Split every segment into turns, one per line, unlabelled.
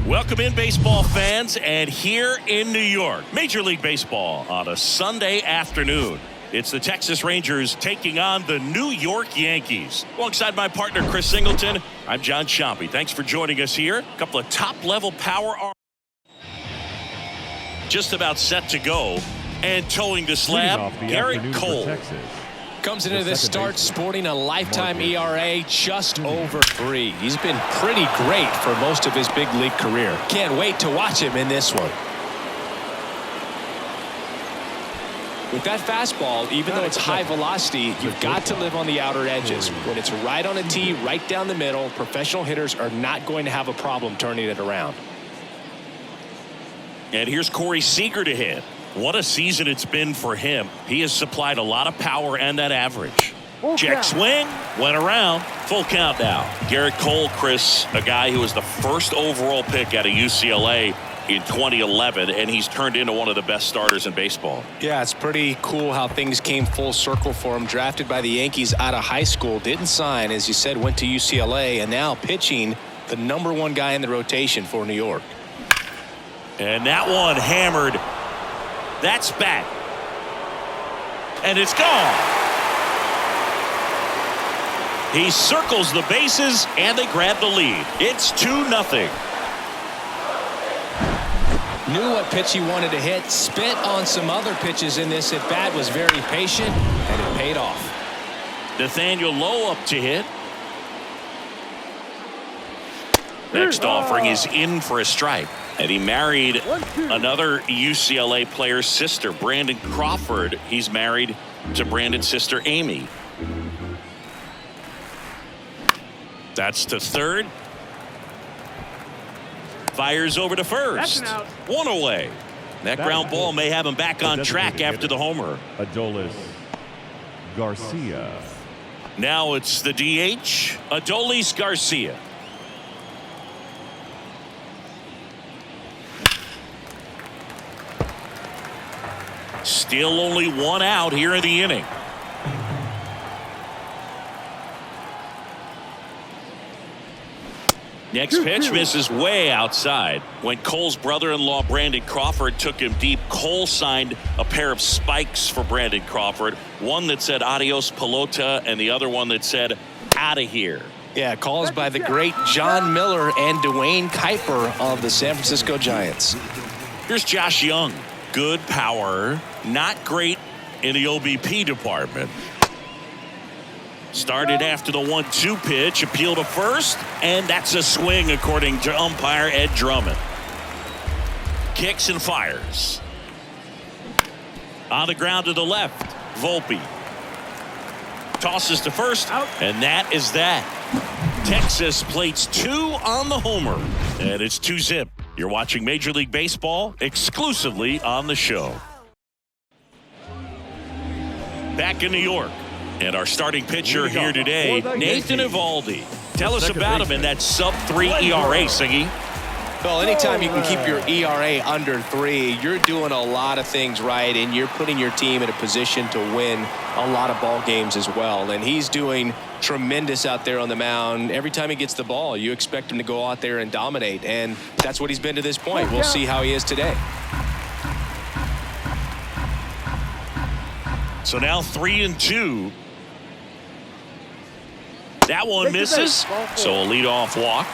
Welcome in, baseball fans, and here in New York, Major League Baseball on a Sunday afternoon. It's the Texas Rangers taking on the New York Yankees. Alongside my partner, Chris Singleton, I'm John Sciampi. Thanks for joining us here. A couple of top-level power arms just about set to go. And towing the slab, Garrett Cole.
Comes into this start sporting a lifetime ERA just over 3. He's been pretty great for most of his big league career. Can't wait to watch him in this one. With that fastball, even though it's high velocity, you've got to live on the outer edges. When it's right on a tee, right down the middle, professional hitters are not going to have a problem turning it around.
And here's Corey Seager to hit. What a season it's been for him. He has supplied a lot of power and that average. Check swing, went around, full count now. Garrett Cole, Chris, a guy who was the first overall pick out of UCLA in 2011, and he's turned into one of the best starters in baseball.
Yeah, it's pretty cool how things came full circle for him. Drafted by the Yankees out of high school, didn't sign, as you said, went to UCLA, and now pitching the #1 guy in the rotation for New York.
And that one hammered. That's back. And it's gone. He circles the bases, and they grab the lead. It's 2-0.
Knew what pitch he wanted to hit. Spit on some other pitches in this at-bat. Was very patient, and it paid off.
Nathaniel Lowe up to hit. Next offering is in for a strike. And he married another UCLA player's sister, Brandon Crawford. He's married to Brandon's sister, Amy. That's to third. Fires over to first. One away. That ground ball may have him back on track after the homer.
Adolis Garcia.
Now it's the DH, Adolis Garcia. Still only one out here in the inning. Next pitch misses way outside. When Cole's brother-in-law Brandon Crawford took him deep, Cole signed a pair of spikes for Brandon Crawford. One that said adios pelota and the other one that said out of here.
Yeah, calls by the great John Miller and Dwayne Kuiper of the San Francisco Giants.
Here's Josh Young. Good power, not great in the OBP department. Started after the 1-2 pitch, appeal to first, and that's a swing according to umpire Ed Drummond. Kicks and fires. On the ground to the left, Volpe. Tosses to first, and that is that. Texas plates 2 on the homer, and it's 2-zip. You're watching Major League Baseball exclusively on the show. Back in New York, and our starting pitcher here today, Nathan Eovaldi. Tell us about him in that sub-3 ERA, Singy.
Well, anytime you can keep your ERA under 3, you're doing a lot of things right, and you're putting your team in a position to win a lot of ball games as well. And he's doing tremendous out there on the mound. Every time he gets the ball, you expect him to go out there and dominate, and that's what he's been to this point. We'll see how he is today.
So now 3-2. That one misses, so a leadoff walk.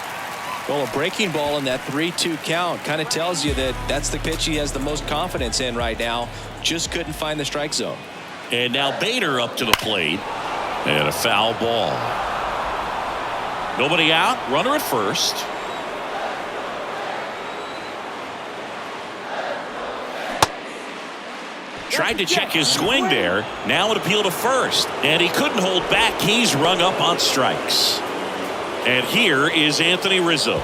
Well, a breaking ball in that 3-2 count kind of tells you that that's the pitch he has the most confidence in right now. Just couldn't find the strike zone.
And now Bader up to the plate. And a foul ball. Nobody out. Runner at first. Tried to check his swing there. Now an appeal to first. And he couldn't hold back. He's rung up on strikes. And here is Anthony Rizzo.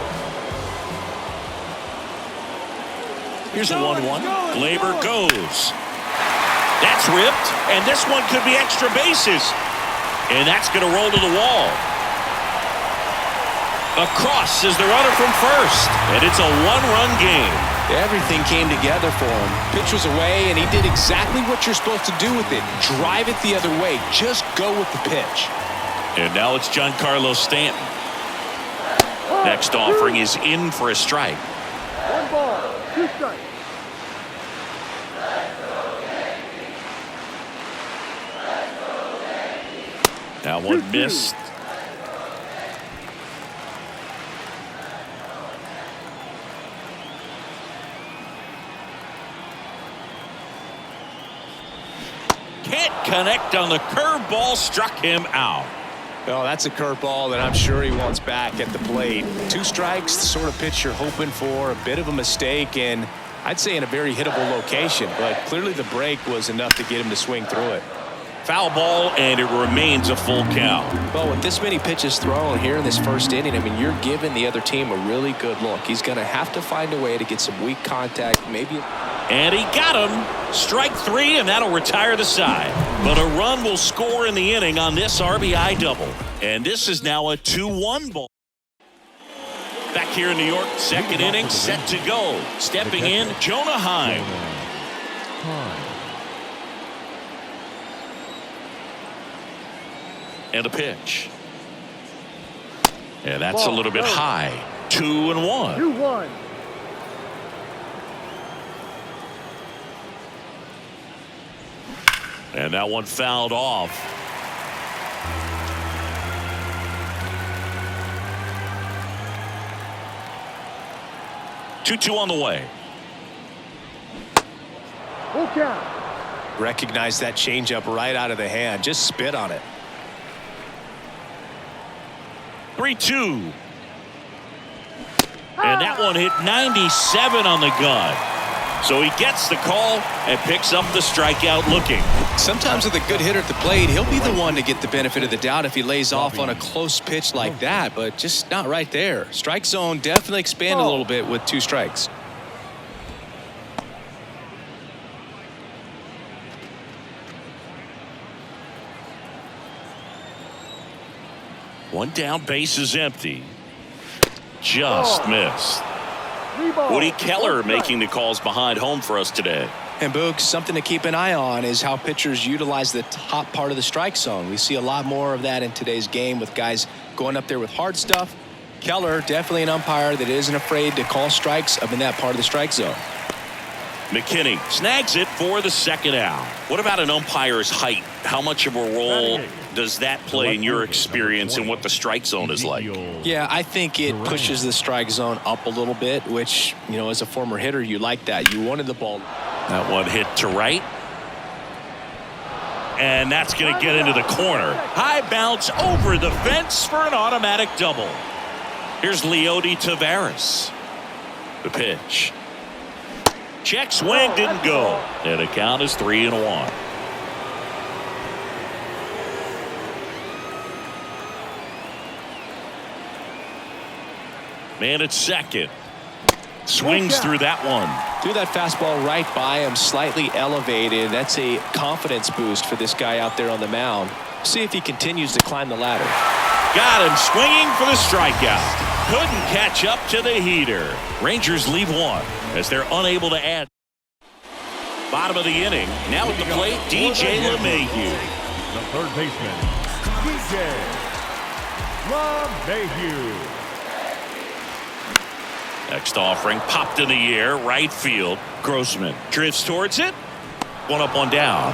Here's the 1-1. Glaber goes. That's ripped. And this one could be extra bases. And that's going to roll to the wall. Across is the runner from first. And it's a 1-run game.
Everything came together for him. Pitch was away, and he did exactly what you're supposed to do with it. Drive it the other way. Just go with the pitch.
And now it's Giancarlo Stanton. Next offering is in for a strike. That one missed. Can't connect on the curveball, struck him out.
Well, that's a curveball that I'm sure he wants back at the plate. 2 strikes, the sort of pitch you're hoping for. A bit of a mistake, and I'd say in a very hittable location, but clearly the break was enough to get him to swing through it.
Foul ball, and it remains a full count.
Well, with this many pitches thrown here in this first inning, I mean, you're giving the other team a really good look. He's going to have to find a way to get some weak contact, maybe.
And he got him. Strike 3, and that'll retire the side. But a run will score in the inning on this RBI double. And this is now a 2-1 ball. Back here in New York, second inning, set to go. Stepping in, Jonah Heim. And a pitch. And that's a little bit high. 2-1.
2-1.
And that one fouled off. Two on the way.
Full count.
Recognize that changeup right out of the hand. Just spit on it.
3-2. And that one hit 97 on the gun. So he gets the call and picks up the strikeout looking.
Sometimes with a good hitter at the plate, he'll be the one to get the benefit of the doubt if he lays off on a close pitch like that, but just not right there. Strike zone definitely expanded a little bit with 2 strikes.
One down, base is empty. Just missed. Woody Keller making the calls behind home for us today.
And Boog, something to keep an eye on is how pitchers utilize the top part of the strike zone. We see a lot more of that in today's game with guys going up there with hard stuff. Keller, definitely an umpire that isn't afraid to call strikes up in that part of the strike zone.
McKinney snags it for the second out. What about an umpire's height? How much of a role does that play in your experience and what the strike zone is like?
Yeah, I think it pushes the strike zone up a little bit, which, you know, as a former hitter, you like that. You wanted the ball.
That one hit to right. And that's going to get into the corner. High bounce over the fence for an automatic double. Here's Leody Taveras. The pitch. Check swing, didn't go. And the count is 3-1. Man at second. Swings through that one.
Threw that fastball right by him, slightly elevated. That's a confidence boost for this guy out there on the mound. See if he continues to climb the ladder.
Got him swinging for the strikeout. Couldn't catch up to the heater. Rangers leave one as they're unable to add. Bottom of the inning. Now at the plate, DJ LeMahieu.
The third baseman, DJ LeMahieu.
Next offering popped in the air, right field. Grossman drifts towards it. One up, one down.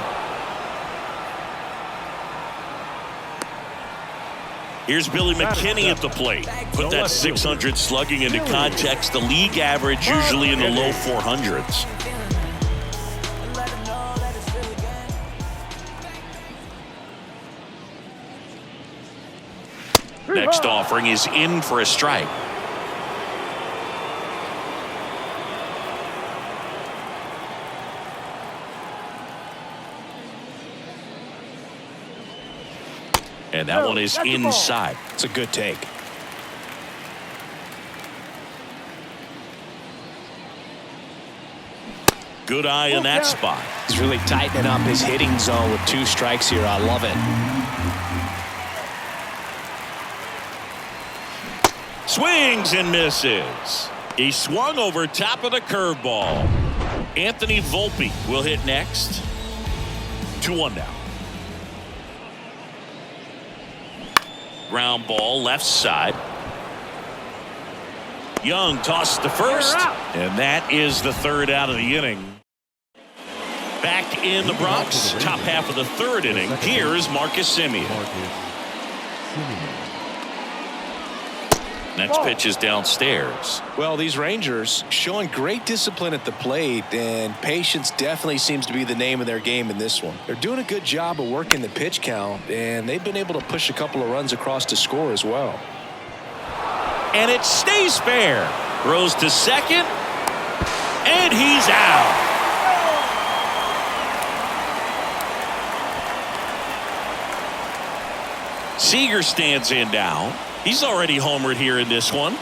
Here's Billy McKinney at the plate. Put that 600 slugging into context. The league average usually in the low 400s. Next offering is in for a strike. And that one is inside.
It's a good take.
Good eye in that spot.
He's really tightening up his hitting zone with 2 strikes here. I love it.
Swings and misses. He swung over top of the curveball. Anthony Volpe will hit next. 2-1 now. Ground ball left side. Young tosses to first, and that is the third out of the inning. Back in the Bronx, top half of the third inning. Here's Marcus Semien. Next pitch is downstairs.
Well, these Rangers showing great discipline at the plate, and patience definitely seems to be the name of their game in this one. They're doing a good job of working the pitch count, and they've been able to push a couple of runs across to score as well.
And it stays fair. Throws to second, and he's out. Seager stands in now. He's already homered here in this one.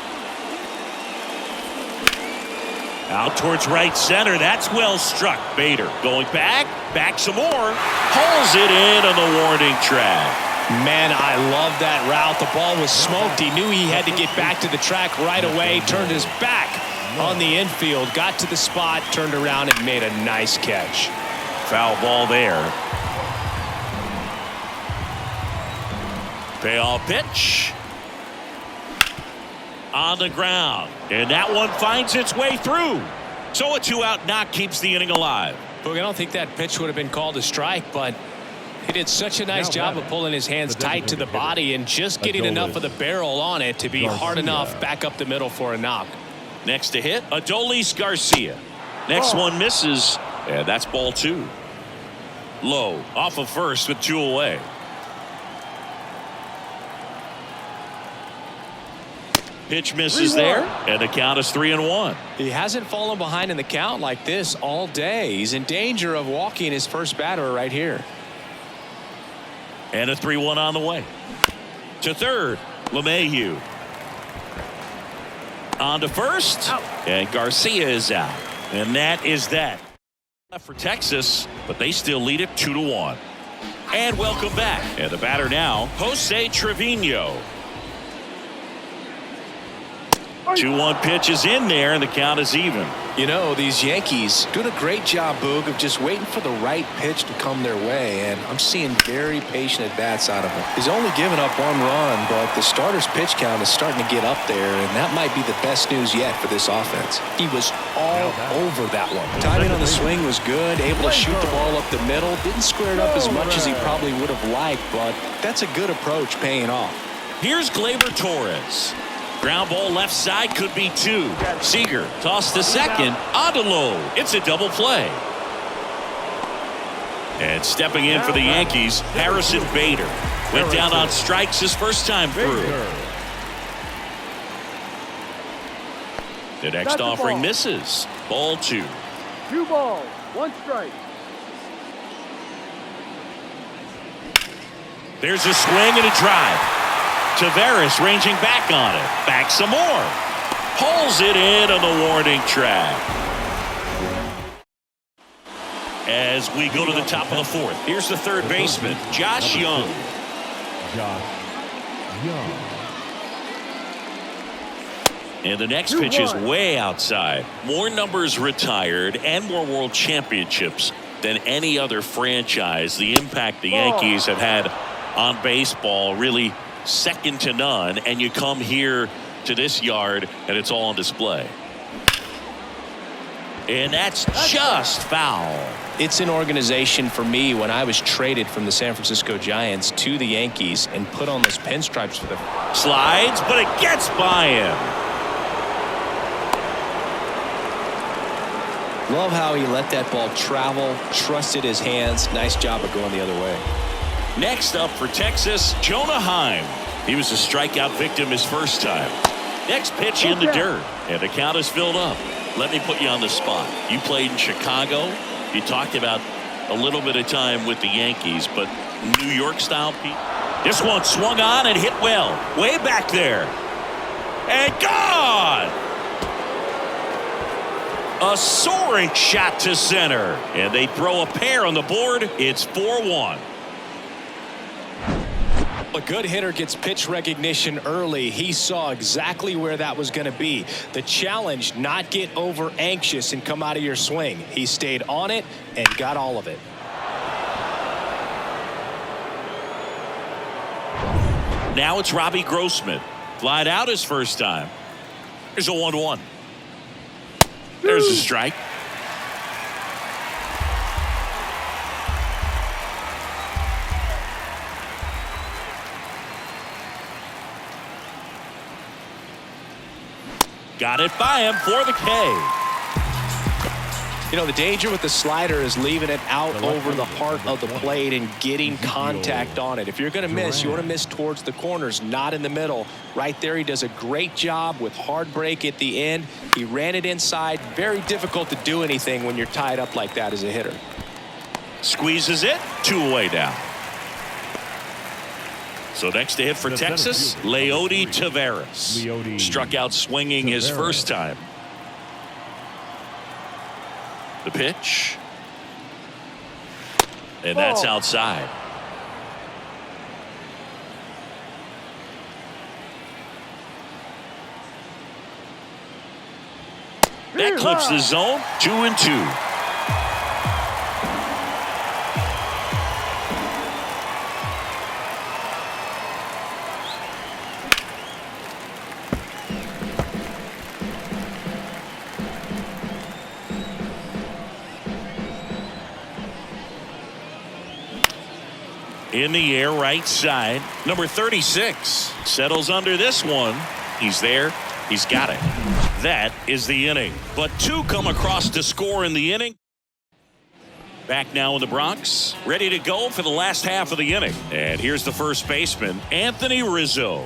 Out towards right center. That's well struck. Bader going back some more. Hauls it in on the warning track.
Man, I love that route. The ball was smoked. He knew he had to get back to the track right away. Turned his back on the infield. Got to the spot. Turned around and made a nice catch.
Foul ball there. Payoff pitch. On the ground, and that one finds its way through. So a 2-out knock keeps the inning alive.
Look, I don't think that pitch would have been called a strike, but he did such a nice job of pulling his hands tight to the body and just getting enough of the barrel on it to be hard enough back up the middle for a knock.
Next to hit, Adolis Garcia. Next one misses, and that's ball 2. Low off of first with 2 away. Pitch misses there, and the count is 3-1.
He hasn't fallen behind in the count like this all day. He's in danger of walking his first batter right here.
And a 3-1 on the way. To third, LeMahieu. On to first, and Garcia is out. And that is that. For Texas, but they still lead it 2-1. And welcome back. And the batter now, Jose Trevino. 2-1 pitch is in there, and the count is even.
You know, these Yankees doing a great job, Boog, of just waiting for the right pitch to come their way, and I'm seeing very patient at-bats out of him. He's only given up 1 run, but the starter's pitch count is starting to get up there, and that might be the best news yet for this offense. He was all over that one. Timing on the swing was good, able to shoot the ball up the middle. Didn't square it up as much as he probably would have liked, but that's a good approach paying off.
Here's Gleyber Torres. Ground ball left side, could be 2. Seager tossed to second. Onto low. It's a double play. And stepping in for the Yankees, Harrison Bader. Went down on strikes his first time through. The next offering misses. Ball 2.
2 balls, 1 strike.
There's a swing and a drive. Taveras ranging back on it. Back some more. Pulls it in on the warning track. As we go to the top of the 4th, here's the third baseman, Josh Young. And the next pitch is way outside. More numbers retired and more world championships than any other franchise. The impact the Yankees have had on baseball really second to none, and you come here to this yard and it's all on display. And that's just foul.
It's an organization for me when I was traded from the San Francisco Giants to the Yankees and put on those pinstripes for them.
Slides, but it gets by him.
Love how he let that ball travel, trusted his hands. Nice job of going the other way.
Next up for Texas, Jonah Heim. He was a strikeout victim his first time. Next pitch in the dirt, and the count is filled up. Let me put you on the spot. You played in Chicago. You talked about a little bit of time with the Yankees, but New York style, Pete. This one swung on and hit well. Way back there. And gone! A soaring shot to center. And they throw a pair on the board. It's 4-1.
A good hitter gets pitch recognition early. He saw exactly where that was going to be. The challenge, not get over anxious and come out of your swing. He stayed on it and got all of it.
Now it's Robbie Grossman. Flied out his first time. There's a 1-1. There's a strike. Got it by him for the K.
You know, the danger with the slider is leaving it out over the heart of the plate and getting contact on it. If you're going to miss, you want to miss towards the corners, not in the middle. Right there, he does a great job with hard break at the end. He ran it inside. Very difficult to do anything when you're tied up like that as a hitter.
Squeezes it. 2 away now. So next to hit for Texas, Leody Taveras. Struck out swinging his first time. The pitch. And that's outside. That clips the zone. 2-2. In the air, right side. Number 36 settles under this one. He's there. He's got it. That is the inning. But 2 come across to score in the inning. Back now in the Bronx. Ready to go for the last half of the inning. And here's the first baseman, Anthony Rizzo.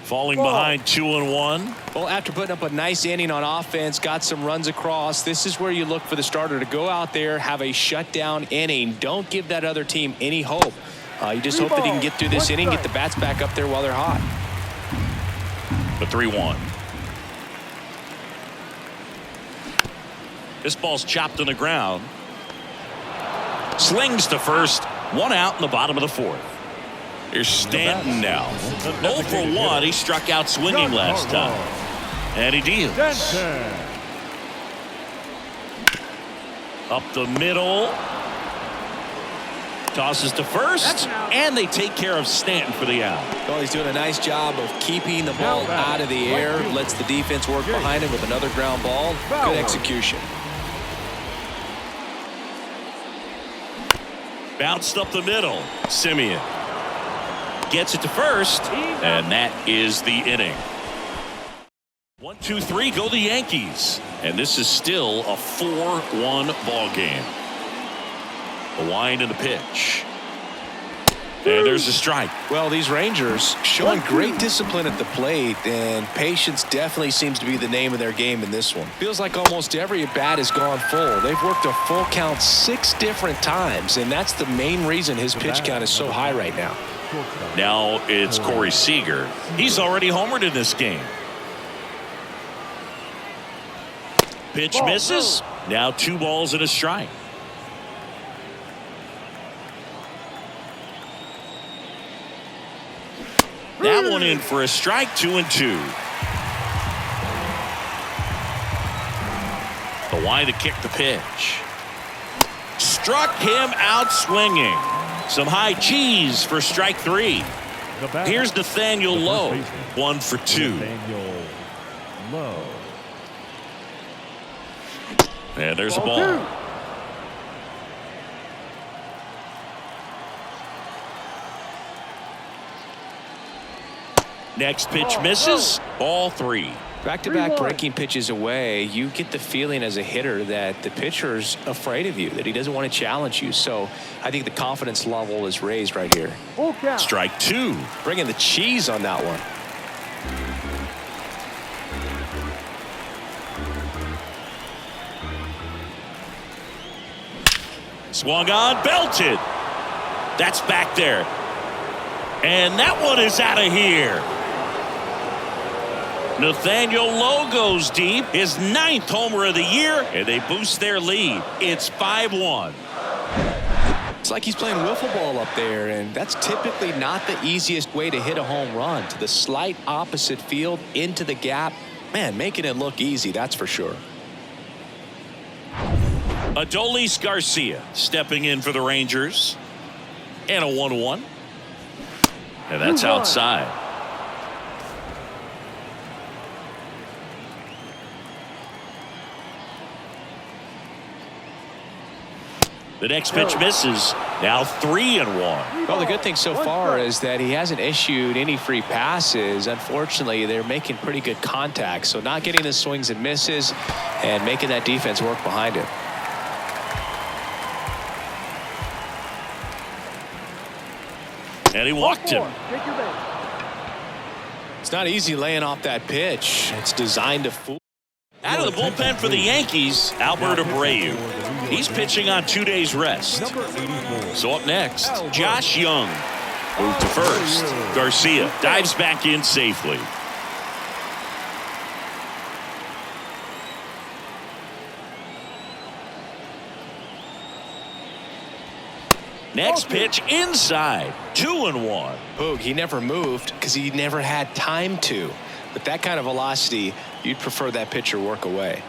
Falling behind 2-1.
Well, after putting up a nice inning on offense, got some runs across, this is where you look for the starter to go out there, have a shutdown inning. Don't give that other team any hope. You just hope that he can get through this inning, get the bats back up there while they're hot.
The 3-1. This ball's chopped on the ground. Slings to first. 1 out in the bottom of the 4th. Here's Stanton now. 0 for 1. He struck out swinging last time. And he deals. Up the middle. Tosses to first. And they take care of Stanton for the out.
Well, he's doing a nice job of keeping the ball out of the air. Lets the defense work behind him with another ground ball. Good execution.
Bounced up the middle. Simeon gets it to first, and that is the inning. 1, 2, 3 go the Yankees, and this is still a 4-1 ball game. The wind and the pitch, and there's a strike.
Well, these Rangers showing great discipline at the plate, and patience definitely seems to be the name of their game in this one. Feels like almost every at bat has gone full. They've worked a full count 6 different times, and that's the main reason his pitch count is so high right now.
Now it's Corey Seager. He's already homered in this game. Pitch misses. Now 2 balls and a strike. That one in for a strike. 2-2. The wind to kick the pitch. Struck him out swinging. Some high cheese for strike 3. Here's Nathaniel Lowe. 1 for 2. And there's a ball. Next pitch misses. Ball 3.
Back-to-back breaking pitches away, you get the feeling as a hitter that the pitcher's afraid of you, that he doesn't want to challenge you. So I think the confidence level is raised right here.
Strike 2.
Bringing the cheese on that one.
Swung on, belted. That's back there. And that one is out of here. Nathaniel Lowe goes deep, his 9th homer of the year, and they boost their lead. It's 5-1.
It's like he's playing wiffle ball up there, and that's typically not the easiest way to hit a home run. To the slight opposite field, into the gap. Man, making it look easy, that's for sure.
Adolis Garcia stepping in for the Rangers. And a 1-1. And that's outside. The next pitch misses. Now 3-1.
Well, the good thing so far is that he hasn't issued any free passes. Unfortunately, they're making pretty good contact. So not getting the swings and misses and making that defense work behind him.
And he walked him.
Take your base.
It's not easy laying off that pitch. It's designed to fool.
Out of the bullpen for the Yankees, Alberto Abreu. He's pitching on 2 days rest. So up next, Josh Young. Moved to first. Garcia dives back in safely. Next pitch inside. 2-1.
Boog, he never moved because he never had time to. With that kind of velocity, you'd prefer that pitcher work away.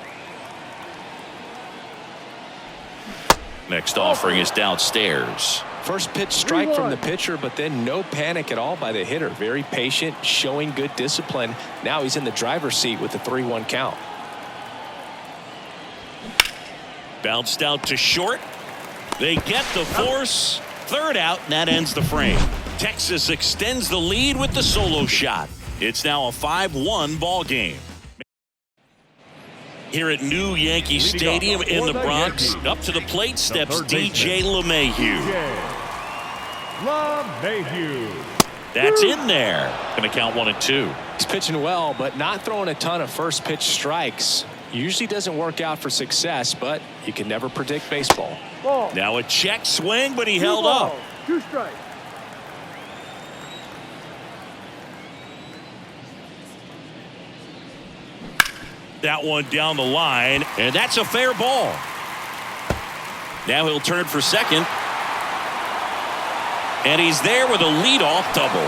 Next offering is downstairs.
First pitch strike from the pitcher, but then no panic at all by the hitter. Very patient, showing good discipline. Now he's in the driver's seat with the 3-1 count.
Bounced out to short. They get the force. Third out, and that ends the frame. Texas extends the lead with the solo shot. It's now a 5-1 ball game. Here at New Yankee Stadium in the Bronx, up to the plate steps DJ LeMahieu. That's in there. Going to count 1-2.
He's pitching well, but not throwing a ton of first pitch strikes. Usually doesn't work out for success, but you can never predict baseball.
Ball.
Now a check swing, but he
2
held
balls,
up.
2 strikes.
That one down the line, and that's a fair ball. Now he'll turn for second. And he's there with a leadoff double.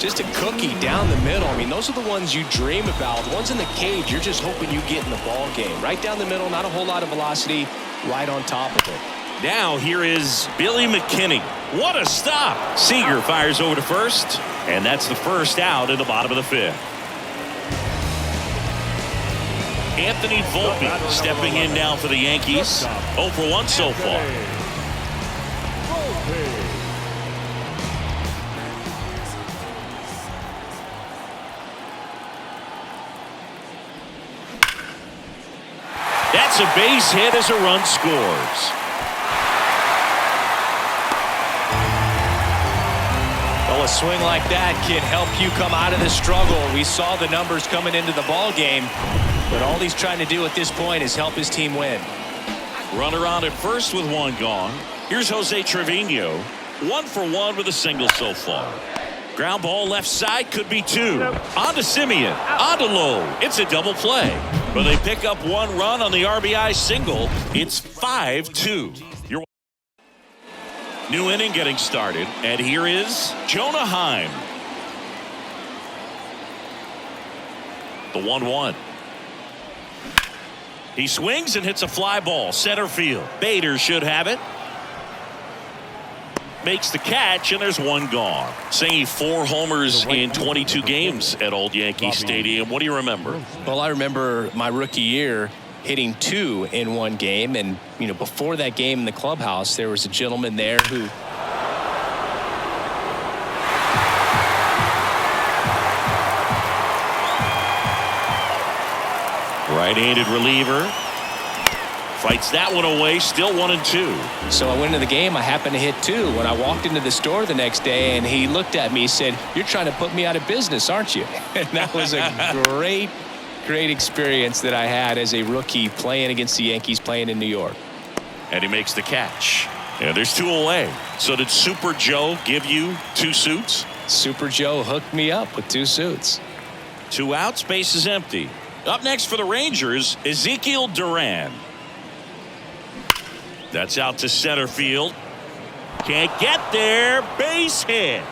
Just a cookie down the middle. I mean, those are the ones you dream about. The ones in the cage, you're just hoping you get in the ball game. Right down the middle, not a whole lot of velocity, right on top of it.
Now here is Billy McKinney. What a stop. Seager fires over to first, and that's the first out in the bottom of the 5th. Anthony Volpe stepping in now for the Yankees. 0 for 1 so far. That's a base hit as a run scores.
Well, a swing like that can help you come out of the struggle. We saw the numbers coming into the ball game, but all he's trying to do at this point is help his team win.
Runner on at first with 1 gone. Here's Jose Trevino. 1 for 1 with a single so far. Ground ball left side, could be 2. On to Simeon. On to Lowe. It's a double play. But they pick up 1 run on the RBI single. It's 5-2. New inning getting started. And here is Jonah Heim. The 1-1. He swings and hits a fly ball. Center field. Bader should have it. Makes the catch, and there's 1 gone. Saying 4 homers in 22 games at Old Yankee Stadium. What do you remember?
Well, I remember my rookie year hitting 2 in 1 game. And, you know, before that game in the clubhouse, there was a gentleman there who
right-handed reliever. Fights that one away, still 1-2.
So I went into the game. I happened to hit 2. When I walked into the store the next day, and he looked at me, he said, "You're trying to put me out of business, aren't you?" And that was a great experience that I had as a rookie playing against the Yankees, playing in New York.
And he makes the catch. And there's 2 away. So did Super Joe give you 2 suits?
Super Joe hooked me up with 2 suits.
2 outs, base is empty. Up next for the Rangers, Ezekiel Duran. That's out to center field. Can't get there. Base hit.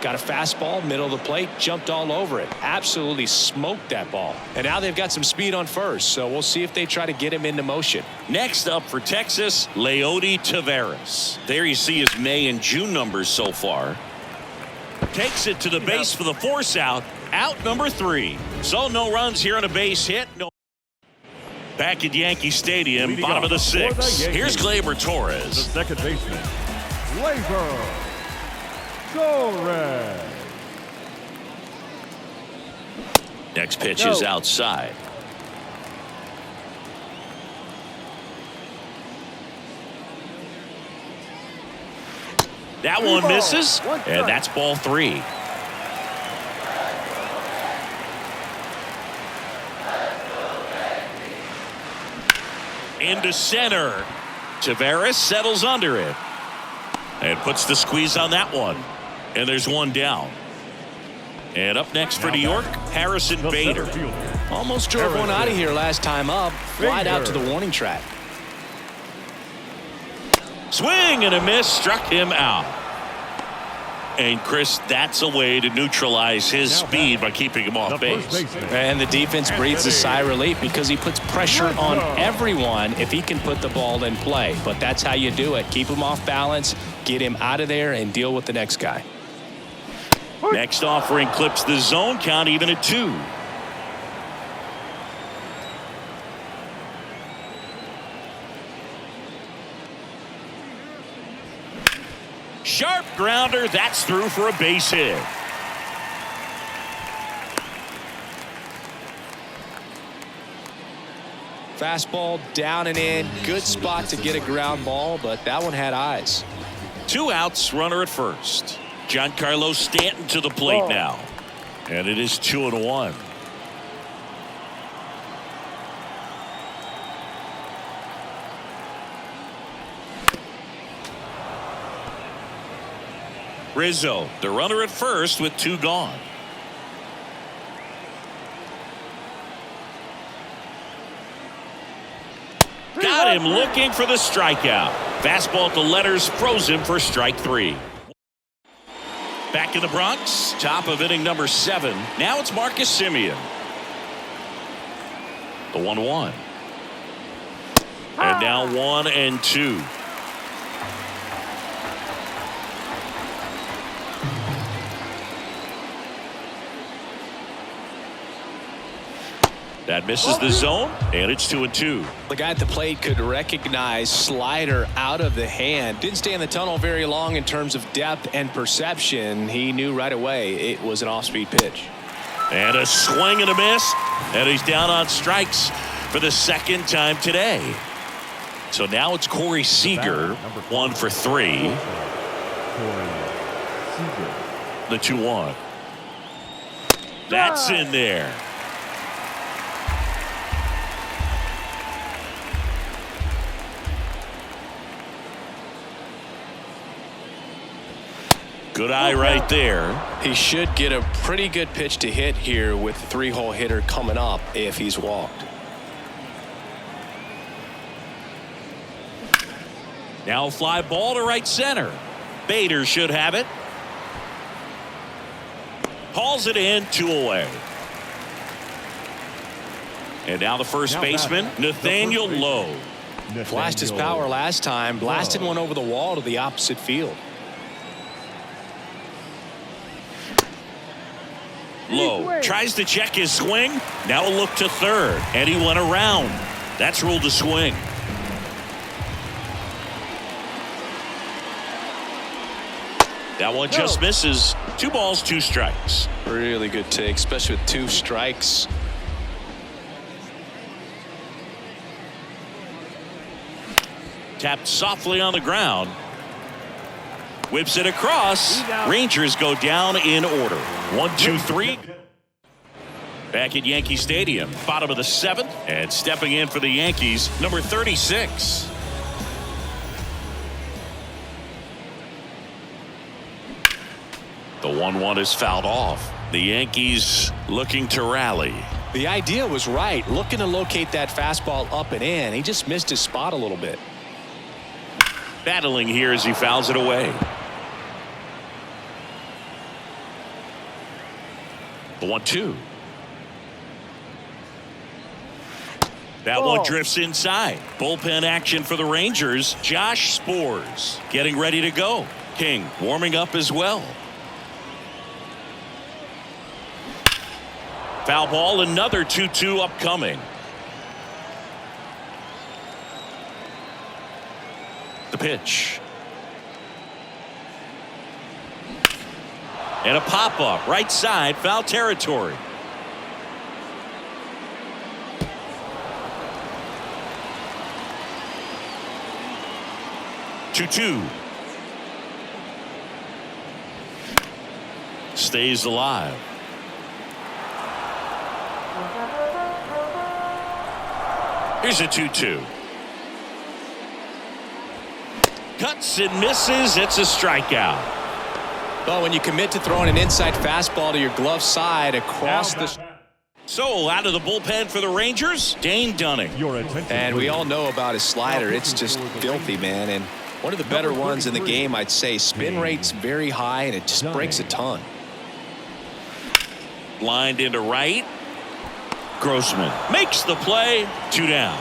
Got a fastball, middle of the plate, jumped all over it. Absolutely smoked that ball. And now they've got some speed on first, so we'll see if they try to get him into motion.
Next up for Texas, Leody Taveras. There you see his May and June numbers so far. Takes it to the base for the force out. Out number 3. So no runs here on a base hit. No Back at Yankee Stadium,
Leading
bottom of the
off for the
sixth.
Yankees,
Here's Gleyber
the
Torres.
second baseman, Gleyber Torres.
Next pitch is outside. That one misses, and that's ball 3. Into center. Taveras settles under it and puts the squeeze on that one. And there's one down. And up next for New York, Harrison Bader.
Almost drove one out of here last time up. Right out to the warning track.
Swing and a miss, struck him out. And Chris, that's a way to neutralize his speed by keeping him off base.
And the defense breathes a sigh of relief because he puts pressure on everyone if he can put the ball in play. But that's how you do it. Keep him off balance, get him out of there, and deal with the next guy.
Next offering clips the zone, count even at 2. Sharp grounder, that's through for a base hit.
Fastball down and in. Good spot to get a ground ball, but that one had eyes.
2 outs, runner at first. Giancarlo Stanton to the plate now. And it is 2-1. Rizzo, the runner at first with 2 gone. Got him looking for the strikeout. Fastball at the letters froze him for strike 3. Back in the Bronx, top of inning number 7. Now it's Marcus Semien. The 1-1. And now 1-2. That misses the zone, and it's 2-2.
The guy at the plate could recognize slider out of the hand. Didn't stay in the tunnel very long in terms of depth and perception. He knew right away it was an off-speed pitch.
And a swing and a miss, and he's down on strikes for the second time today. So now it's Corey Seager, 1 for 3. The 2-1. That's in there. Good eye right there.
He should get a pretty good pitch to hit here with the 3-hole hitter coming up if he's walked.
Now fly ball to right center. Bader should have it. Hauls it in, 2 away. And now the first baseman, Nathaniel Lowe.
Flashed his power last time, blasted one over the wall to the opposite field.
Lowe tries to check his swing. Now a look to third, and he went around. That's ruled a swing. That one just misses. 2 balls, 2 strikes.
Really good take, especially with 2 strikes.
Tapped softly on the ground. Whips it across. Rangers go down in order. 1, 2, 3. Back at Yankee Stadium, bottom of the 7th, and stepping in for the Yankees, number 36. The 1-1 is fouled off. The Yankees looking to rally.
The idea was right, looking to locate that fastball up and in. He just missed his spot a little bit.
Battling here as he fouls it away. The 1-2. That one drifts inside. Bullpen action for the Rangers. Josh Spores getting ready to go. King warming up as well. Foul ball, another 2-2 upcoming. pitch. And a pop-up right side, foul territory. Two. Stays alive. Here's a 2-2. Cuts and misses. It's a strikeout.
Well, when you commit to throwing an inside fastball to your glove side across the...
So out of the bullpen for the Rangers, Dane Dunning.
And we all know about his slider. It's just filthy, man. And one of the better ones in the game, I'd say. Spin rate's very high, and it just breaks a ton.
Lined into right. Grossman makes the play. 2 down.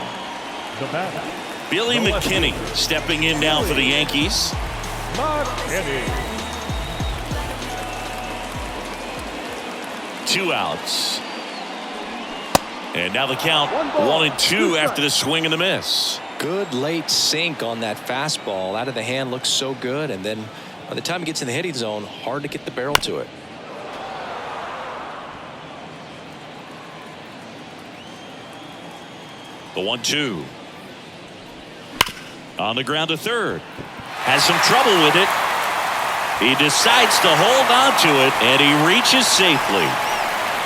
Billy McKinney stepping in now for the Yankees. 2 outs. And now the count 1-2 after the swing and the miss.
Good late sink on that fastball. Out of the hand looks so good, and then by the time it gets in the hitting zone, hard to get the barrel to it.
The 1-2. On the ground to third. Has some trouble with it. He decides to hold on to it, and he reaches safely.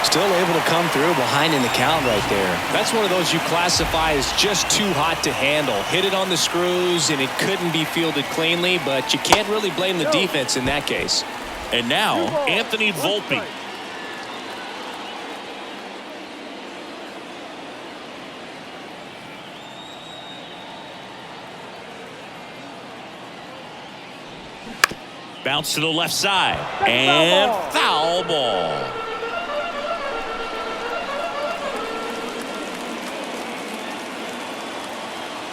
Still able to come through behind in the count right there. That's one of those you classify as just too hot to handle. Hit it on the screws, and it couldn't be fielded cleanly, but you can't really blame the defense in that case.
And now, Anthony Volpe. Bounce to the left side. And foul ball.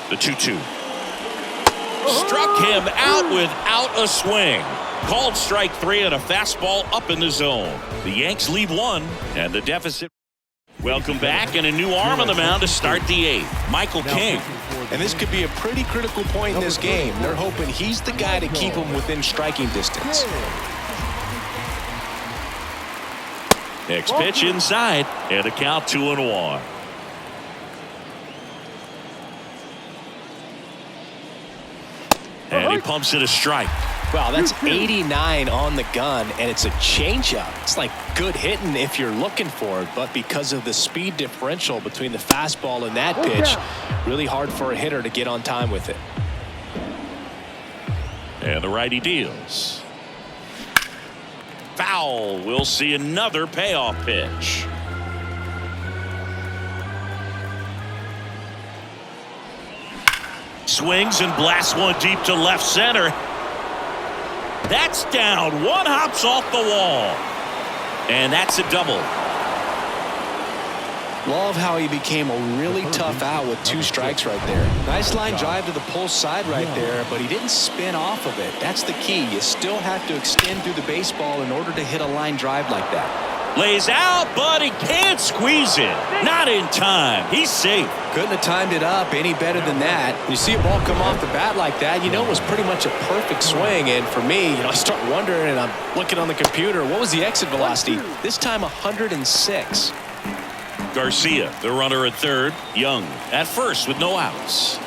The 2-2. Struck him out without a swing. Called strike 3 and a fastball up in the zone. The Yanks lead 1 and the deficit. Welcome back, and a new arm on the mound to start the 8th. Michael King.
And this could be a pretty critical point in this game. They're hoping he's the guy to keep them within striking distance.
Next pitch inside, and a count 2-1. And he pumps it a strike.
Wow, that's 89 on the gun, and it's a changeup. It's like good hitting if you're looking for it, but because of the speed differential between the fastball and that pitch, really hard for a hitter to get on time with it.
And the righty deals. Foul. We'll see another payoff pitch. Swings and blasts one deep to left center. That's down. One hops off the wall. And that's a double.
Love how he became a really tough out with 2 strikes right there. Nice line drive to the pull side right there, but he didn't spin off of it. That's the key. You still have to extend through the baseball in order to hit a line drive like that.
Lays out, but he can't squeeze it. Not in time. He's safe.
Couldn't have timed it up any better than that. You see a ball come off the bat like that, you know it was pretty much a perfect swing. And for me, I start wondering, and I'm looking on the computer, what was the exit velocity? This time 106.
Garcia, the runner at third. Young at first with no outs.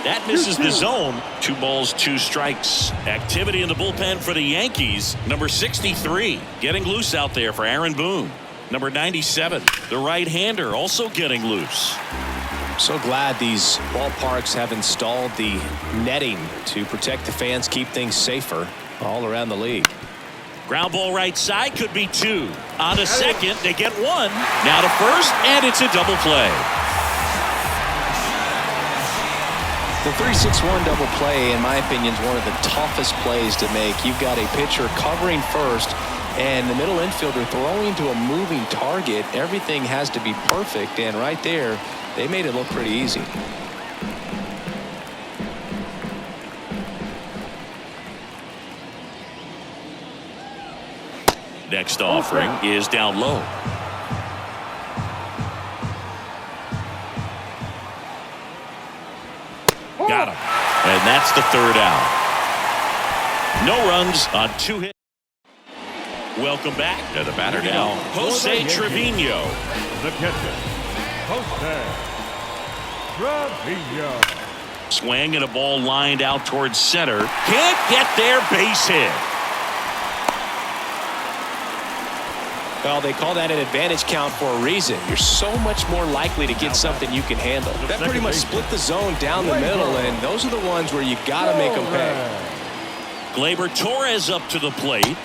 That misses the zone. 2 balls, 2 strikes. Activity in the bullpen for the Yankees. Number 63 getting loose out there for Aaron Boone. Number 97, the right-hander, also getting loose.
So glad these ballparks have installed the netting to protect the fans, keep things safer all around the league.
Ground ball right side, could be 2. On to second, they get 1. Now to first, and it's a double play.
The 3-6-1 double play, in my opinion, is one of the toughest plays to make. You've got a pitcher covering first, and the middle infielder throwing to a moving target. Everything has to be perfect, and right there, they made it look pretty easy.
Next offering is down low. And that's the third out. No runs on 2 hits. Welcome back to the batter now, Jose Trevino.
The catcher, Jose Trevino.
Swing and a ball lined out towards center. Can't get there, base hit.
Well, they call that an advantage count for a reason. You're so much more likely to get something you can handle. That pretty much split the zone down the middle, and those are the ones where you got to make them pay.
Gleyber Torres up to the plate.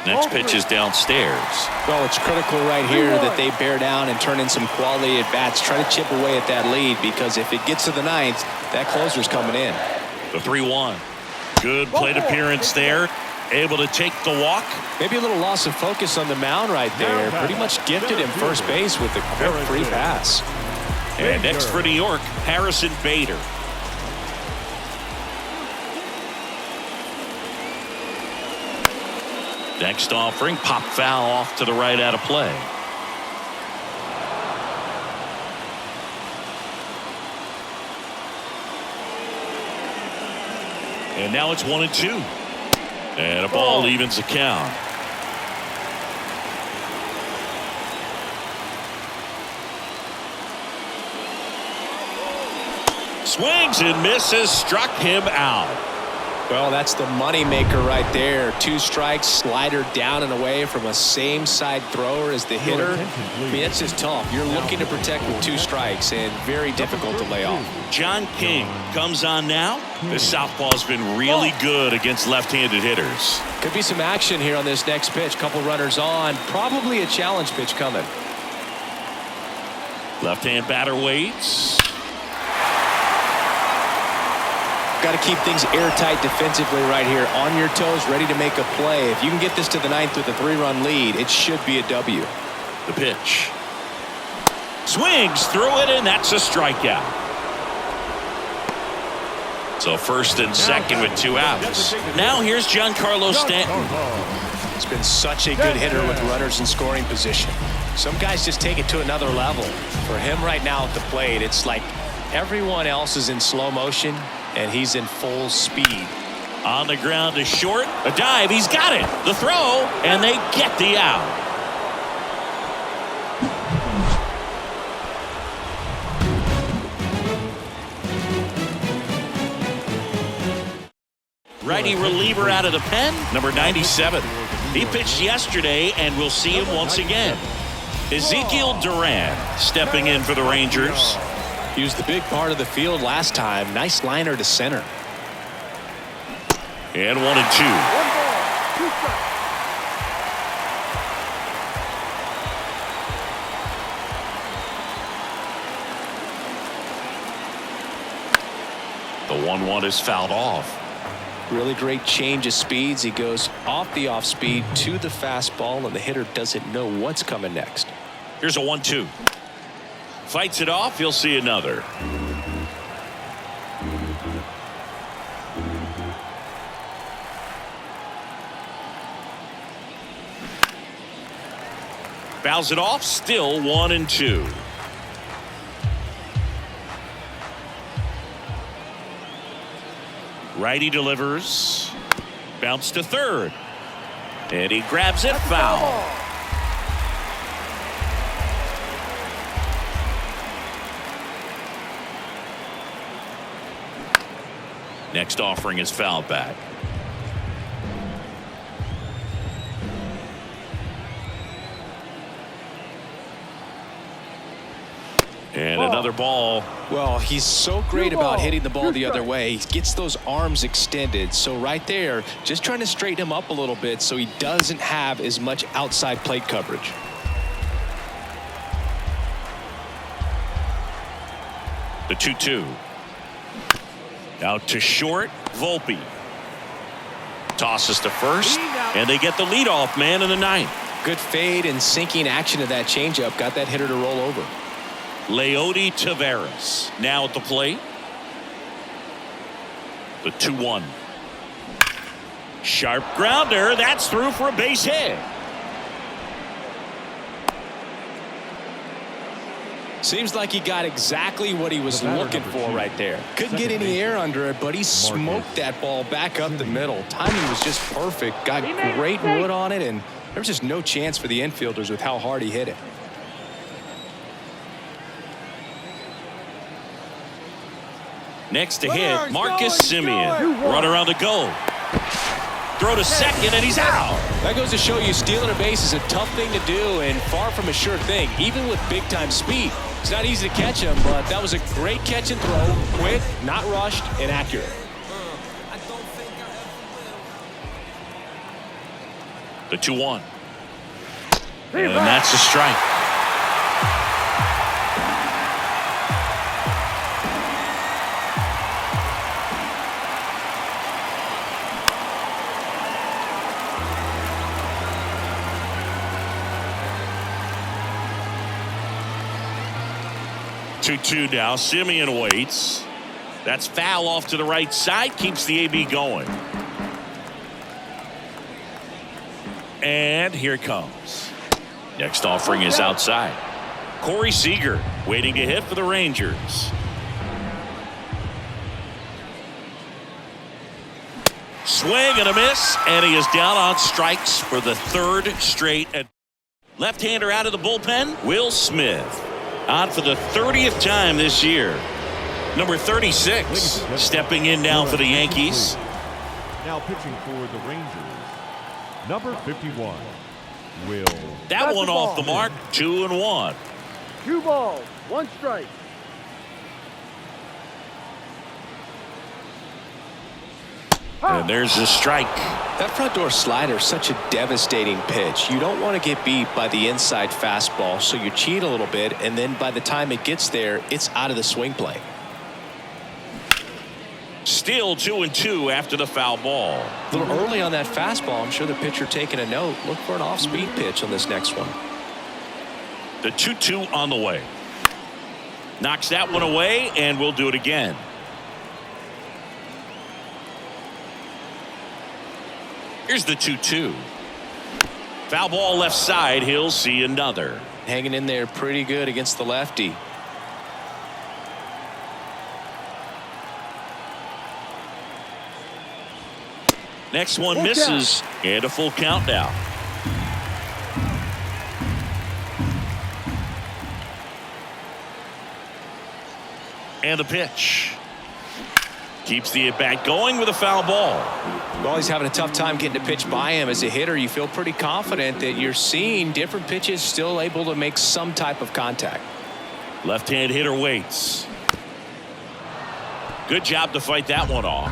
Next pitch is downstairs.
Well, it's critical right here that they bear down and turn in some quality at bats. Try to chip away at that lead, because if it gets to the ninth, that closer's coming in.
The 3-1. Good plate appearance there. Able to take the walk.
Maybe a little loss of focus on the mound right there. Pretty much gifted him first base with a quick free pass.
And next for New York, Harrison Bader. Next offering, pop foul off to the right out of play. And now it's 1-2. And a ball evens the count. Swings and misses, struck him out.
Well, that's the money maker right there. 2 strikes, slider down and away from a same side thrower as the hitter. I mean, it's just tough. You're looking to protect with 2 strikes, and very difficult to lay off.
John King comes on now. The southpaw's been really good against left-handed hitters.
Could be some action here on this next pitch. Couple runners on. Probably a challenge pitch coming.
Left-hand batter waits.
Got to keep things airtight defensively right here. On your toes, ready to make a play. If you can get this to the ninth with a 3-run lead, it should be a W.
The pitch. Swings through it, and that's a strikeout. So first and second with 2 outs. Now here's Giancarlo Stanton.
He's been such a good hitter with runners in scoring position. Some guys just take it to another level. For him right now at the plate, it's like everyone else is in slow motion, and he's in full speed.
On the ground to short. A dive. He's got it. The throw. And they get the out. Righty reliever out of the pen. Number 97. He pitched yesterday, and we'll see him once again. Ezekiel Duran stepping in for the Rangers.
He was the big part of the field last time. Nice liner to center.
And 1-2.
1 ball, 2 strikes.
The 1-1 is fouled off.
Really great change of speeds. He goes off the off speed to the fastball, and the hitter doesn't know what's coming next.
Here's a 1-2. Fights it off. You'll see another. Fouls it off. Still 1-2. Righty delivers. Bounce to third. And he grabs it. Foul. Next offering is fouled back. And another ball.
Well, he's so great about hitting the ball the other way. He gets those arms extended. So right there, just trying to straighten him up a little bit so he doesn't have as much outside plate coverage.
The 2-2. Out to short. Volpe tosses to first, and they get the leadoff man in the ninth.
Good fade and sinking action of that changeup got that hitter to roll over.
Leody Taveras now at the plate. The 2-1. Sharp grounder. That's through for a base hit.
Seems like he got exactly what he was looking for right there. Couldn't get any air under it, but he smoked that ball back up the middle. Timing was just perfect. Got great wood on it, and there was just no chance for the infielders with how hard he hit it.
Next to hit, Marcus Semien. Runner on the goal. Throw to second, and he's out.
That goes to show you stealing a base is a tough thing to do and far from a sure thing, even with big-time speed. It's not easy to catch him, but that was a great catch and throw. Quick, not rushed, and accurate.
The 2-1. And that's a strike. Two now. Semien waits. That's foul off to the right side. Keeps the AB going. And here it comes. Next offering is outside. Corey Seager waiting to hit for the Rangers. Swing and a miss, and he is down on strikes for the third straight. Left-hander out of the bullpen, Will Smith. On for the 30th time this year. Number 36 stepping in now for the Yankees.
Now pitching for the Rangers, number 51, Will.
That one off the mark, 2-1.
2 balls, 1 strike.
And there's a strike.
That front door slider is such a devastating pitch. You don't want to get beat by the inside fastball, so you cheat a little bit, and then by the time it gets there, it's out of the swing plane.
Still 2-2 after the foul ball.
A little early on that fastball. I'm sure the pitcher taking a note. Look for an off-speed pitch on this next one.
The 2-2 on the way. Knocks that one away, and we'll do it again. Here's the 2-2. Foul ball left side. He'll see another.
Hanging in there pretty good against the lefty.
Next one misses, and a full count now. And the pitch. Keeps the at-bat going with a foul ball.
Well, he's having a tough time getting a pitch by him. As a hitter, you feel pretty confident that you're seeing different pitches still able to make some type of contact.
Left-hand hitter waits. Good job to fight that one off.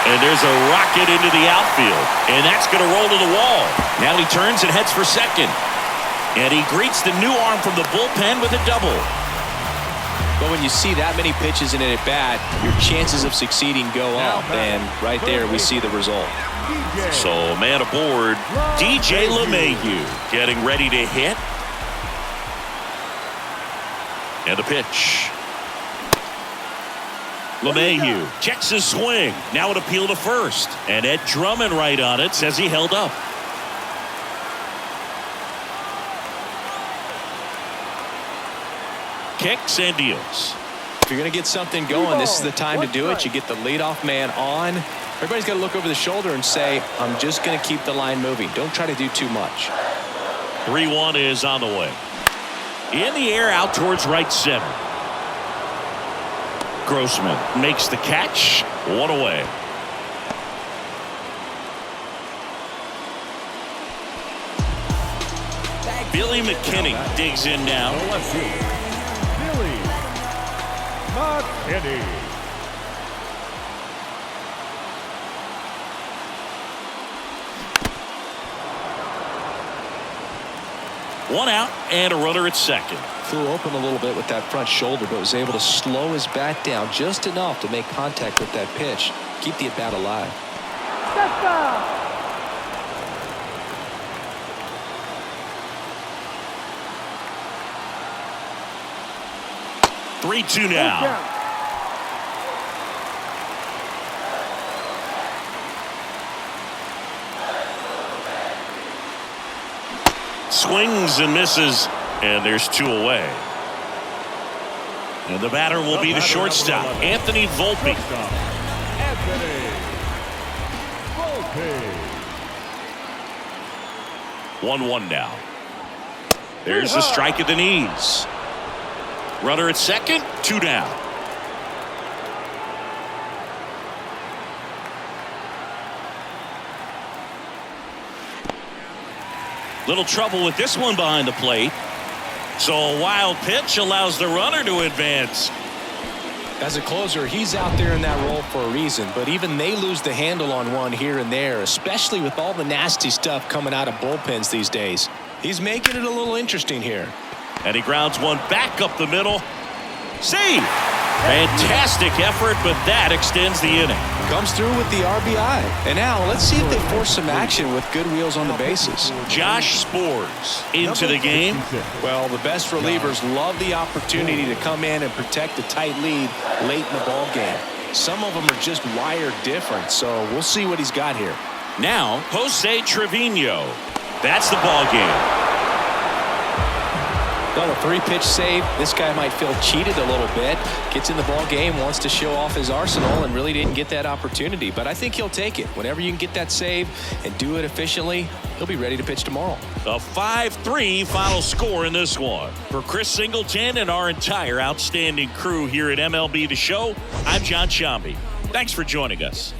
And there's a rocket into the outfield. And that's going to roll to the wall. Now he turns and heads for second. And he greets the new arm from the bullpen with a double.
But when you see that many pitches in an at-bat, your chances of succeeding go up. And right there, we see the result.
So, man aboard, DJ LeMahieu getting ready to hit. And the pitch. LeMahieu checks his swing. Now an appeal to first. And Ed Drummond right on it, says he held up. Kicks and deals.
If you're going to get something going, this is the time to do it. You get the leadoff man on. Everybody's got to look over the shoulder and say, I'm just going to keep the line moving. Don't try to do too much.
3-1 is on the way. In the air out towards right center. Grossman makes the catch. One away. Billy McKinney digs in now.
Billy McKinney.
One out and a runner at second.
Flew open a little bit with that front shoulder, but was able to slow his bat down just enough to make contact with that pitch. Keep the at-bat alive.
3-2 now. swings and misses, and there's 2 away. And the batter will be the shortstop, Anthony Volpe.
Anthony Volpe.
1-1 now. There's a strike at the knees. Runner at second, 2 down. Little trouble with this one behind the plate. So a wild pitch allows the runner to advance.
As a closer, he's out there in that role for a reason, but even they lose the handle on one here and there, especially with all the nasty stuff coming out of bullpens these days. He's making it a little interesting here.
And he grounds one back up the middle. Save! Fantastic effort, but that extends the inning.
Comes through with the RBI. And now let's see if they force some action with good wheels on the bases.
Josh Spores into the game.
Well, the best relievers love the opportunity to come in and protect a tight lead late in the ball game. Some of them are just wired different, so we'll see what he's got here.
Now, Jose Trevino. That's the ball game.
Well, a 3-pitch save. This guy might feel cheated a little bit. Gets in the ball game, wants to show off his arsenal, and really didn't get that opportunity. But I think he'll take it. Whenever you can get that save and do it efficiently, he'll be ready to pitch tomorrow.
A 5-3 final score in this one. For Chris Singleton and our entire outstanding crew here at MLB The Show, I'm John Shambi. Thanks for joining us.